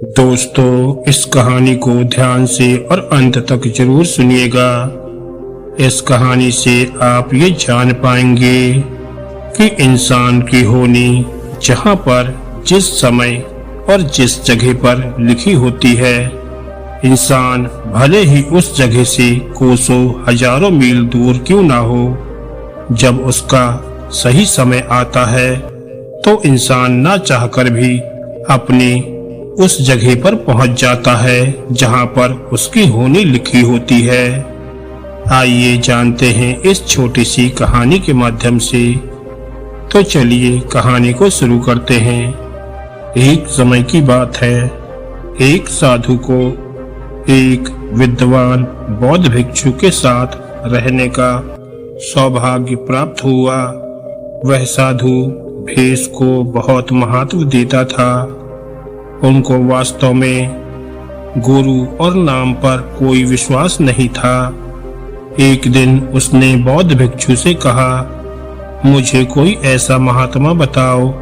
दोस्तों, इस कहानी को ध्यान से और अंत तक जरूर सुनिएगा। इस कहानी से आप ये जान पाएंगे कि इंसान की होनी जहाँ पर, जिस समय और जिस जगह पर लिखी होती है, इंसान भले ही उस जगह से कोसों हजारों मील दूर क्यों ना हो, जब उसका सही समय आता है तो इंसान ना चाहकर भी अपनी उस जगह पर पहुंच जाता है जहां पर उसकी होनी लिखी होती है। आइए जानते हैं इस छोटी सी कहानी के माध्यम से। तो चलिए कहानी को शुरू करते हैं। एक समय की बात है, एक साधु को एक विद्वान बौद्ध भिक्षु के साथ रहने का सौभाग्य प्राप्त हुआ। वह साधु भेष को बहुत महत्व देता था। उनको वास्तव में गुरु और नाम पर कोई विश्वास नहीं था। एक दिन उसने बौद्ध भिक्षु से कहा, मुझे कोई ऐसा महात्मा बताओ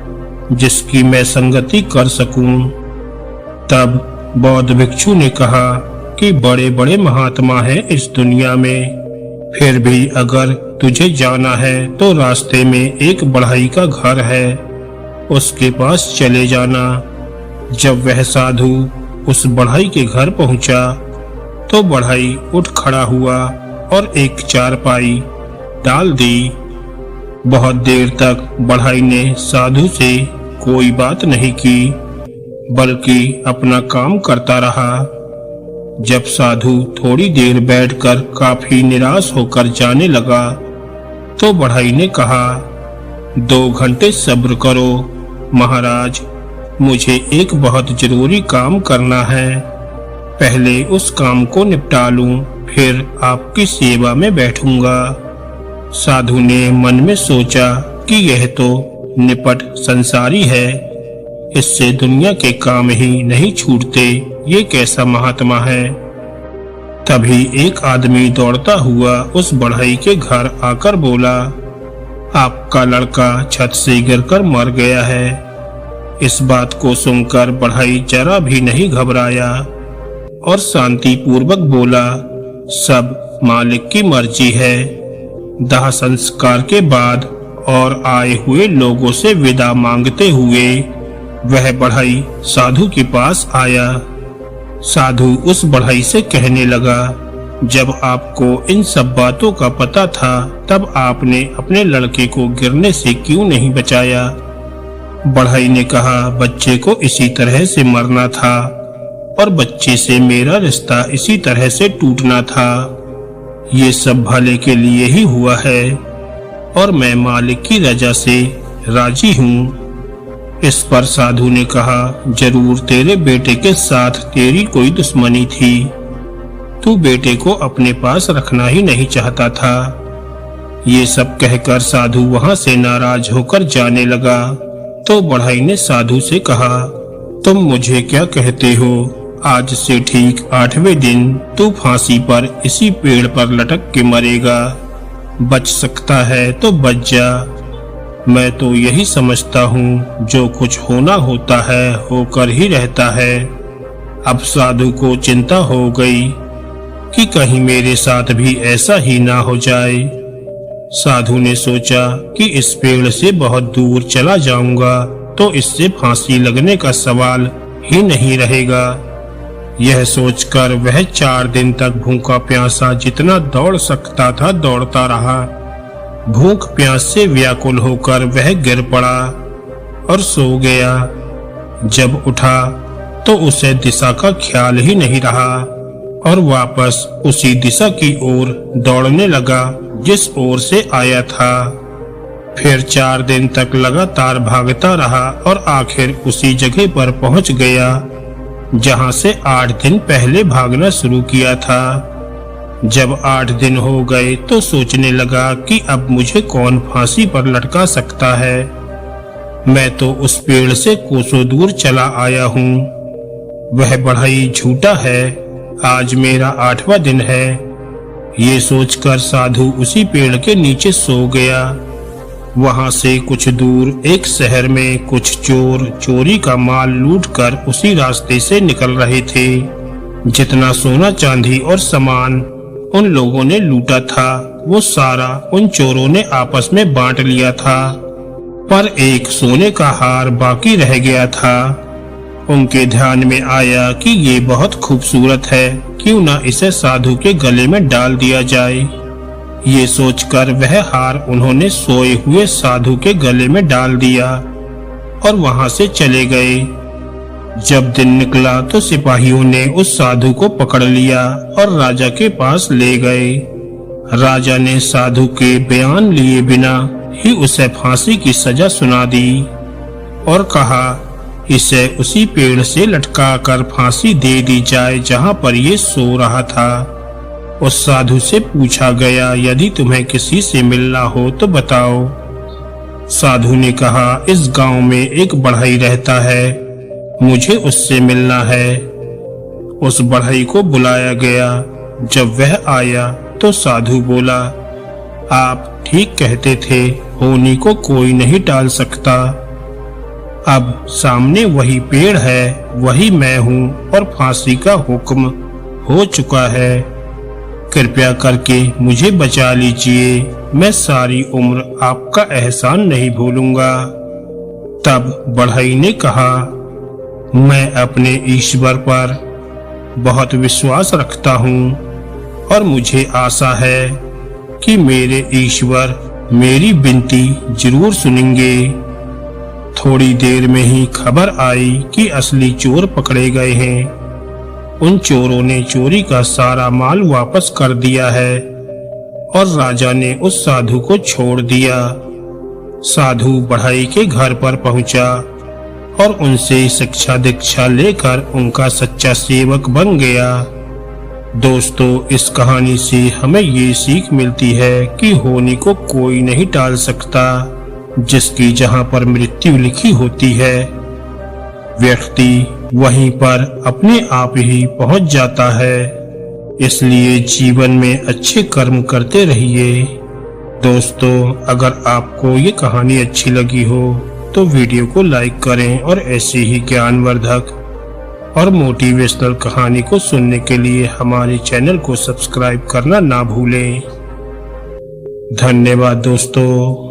जिसकी मैं संगति कर सकूं। तब बौद्ध भिक्षु ने कहा कि बड़े बड़े महात्मा हैं इस दुनिया में, फिर भी अगर तुझे जाना है तो रास्ते में एक बढ़ई का घर है, उसके पास चले जाना। जब वह साधु उस बढ़ई के घर पहुंचा तो बढ़ई उठ खड़ा हुआ और एक चारपाई डाल दी। बहुत देर तक बढ़ई ने साधु से कोई बात नहीं की, बल्कि अपना काम करता रहा। जब साधु थोड़ी देर बैठकर काफी निराश होकर जाने लगा तो बढ़ई ने कहा, 2 घंटे सब्र करो महाराज, मुझे एक बहुत जरूरी काम करना है। पहले उस काम को निपटा लूं, फिर आपकी सेवा में बैठूंगा। साधु ने मन में सोचा कि यह तो निपट संसारी है, इससे दुनिया के काम ही नहीं छूटते, ये कैसा महात्मा है। तभी एक आदमी दौड़ता हुआ उस बढ़ई के घर आकर बोला, आपका लड़का छत से गिरकर मर गया है। इस बात को सुनकर बढ़ई जरा भी नहीं घबराया और शांति पूर्वक बोला, सब मालिक की मर्जी है। दाह संस्कार के बाद और आए हुए लोगों से विदा मांगते हुए वह बढ़ई साधु के पास आया। साधु उस बढ़ई से कहने लगा, जब आपको इन सब बातों का पता था तब आपने अपने लड़के को गिरने से क्यों नहीं बचाया। बढ़ई ने कहा, बच्चे को इसी तरह से मरना था और बच्चे से मेरा रिश्ता इसी तरह से टूटना था। ये सब भले के लिए ही हुआ है और मैं मालिक की रजा से राजी हूँ। इस पर साधु ने कहा, जरूर तेरे बेटे के साथ तेरी कोई दुश्मनी थी, तू बेटे को अपने पास रखना ही नहीं चाहता था। ये सब कहकर साधु वहां से नाराज होकर जाने लगा। तो बढ़ई ने साधु से कहा, तुम मुझे क्या कहते हो, आज से ठीक 8वें दिन तू फांसी पर इसी पेड़ पर लटक के मरेगा। बच सकता है तो बच जा। मैं तो यही समझता हूँ, जो कुछ होना होता है होकर ही रहता है। अब साधु को चिंता हो गई कि कहीं मेरे साथ भी ऐसा ही ना हो जाए। साधु ने सोचा कि इस पेड़ से बहुत दूर चला जाऊंगा तो इससे फांसी लगने का सवाल ही नहीं रहेगा। यह सोचकर वह 4 दिन तक भूखा प्यासा जितना दौड़ सकता था दौड़ता रहा। भूख प्यास से व्याकुल होकर वह गिर पड़ा और सो गया। जब उठा तो उसे दिशा का ख्याल ही नहीं रहा और वापस उसी दिशा की ओर दौड़ने लगा जिस ओर से आया था। फिर 4 दिन तक लगातार भागता रहा और आखिर उसी जगह पर पहुंच गया जहां से 8 दिन पहले भागना शुरू किया था। जब 8 दिन हो गए तो सोचने लगा कि अब मुझे कौन फांसी पर लटका सकता है। मैं तो उस पेड़ से कोसों दूर चला आया हूँ। वह बढ़ई झूठा है, आज मेरा 8वां दिन है। ये सोचकर साधु उसी पेड़ के नीचे सो गया। वहां से कुछ दूर एक शहर में कुछ चोर चोरी का माल लूटकर उसी रास्ते से निकल रहे थे। जितना सोना चांदी और सामान उन लोगों ने लूटा था वो सारा उन चोरों ने आपस में बांट लिया था, पर एक सोने का हार बाकी रह गया था। उनके ध्यान में आया कि ये बहुत खूबसूरत है, क्यों ना इसे साधु के गले में डाल दिया जाए। ये सोचकर वह हार उन्होंने सोए हुए साधु के गले में डाल दिया और वहां से चले गए। जब दिन निकला तो सिपाहियों ने उस साधु को पकड़ लिया और राजा के पास ले गए। राजा ने साधु के बयान लिए बिना ही उसे फांसी की सजा सुना दी और कहा इसे उसी पेड़ से लटका कर फांसी दे दी जाए जहां पर ये सो रहा था। उस साधु से पूछा गया, यदि तुम्हें किसी से मिलना हो तो बताओ। साधु ने कहा, इस गांव में एक बढ़ई रहता है, मुझे उससे मिलना है। उस बढ़ई को बुलाया गया। जब वह आया तो साधु बोला, आप ठीक कहते थे, होनी को कोई नहीं टाल सकता। अब सामने वही पेड़ है, वही मैं हूँ और फांसी का हुक्म हो चुका है। कृपया करके मुझे बचा लीजिए, मैं सारी उम्र आपका एहसान नहीं भूलूंगा। तब बढ़ई ने कहा, मैं अपने ईश्वर पर बहुत विश्वास रखता हूँ और मुझे आशा है कि मेरे ईश्वर मेरी विनती जरूर सुनेंगे। थोड़ी देर में ही खबर आई कि असली चोर पकड़े गए हैं। उन चोरों ने चोरी का सारा माल वापस कर दिया है और राजा ने उस साधु को छोड़ दिया। साधु बढ़ई के घर पर पहुंचा और उनसे शिक्षा दीक्षा लेकर उनका सच्चा सेवक बन गया। दोस्तों, इस कहानी से हमें ये सीख मिलती है कि होनी को कोई नहीं टाल सकता। जिसकी जहां पर मृत्यु लिखी होती है, व्यक्ति वहीं पर अपने आप ही पहुंच जाता है। इसलिए जीवन में अच्छे कर्म करते रहिए। दोस्तों, अगर आपको ये कहानी अच्छी लगी हो तो वीडियो को लाइक करें और ऐसी ही ज्ञानवर्धक और मोटिवेशनल कहानी को सुनने के लिए हमारे चैनल को सब्सक्राइब करना ना भूलें। धन्यवाद दोस्तों।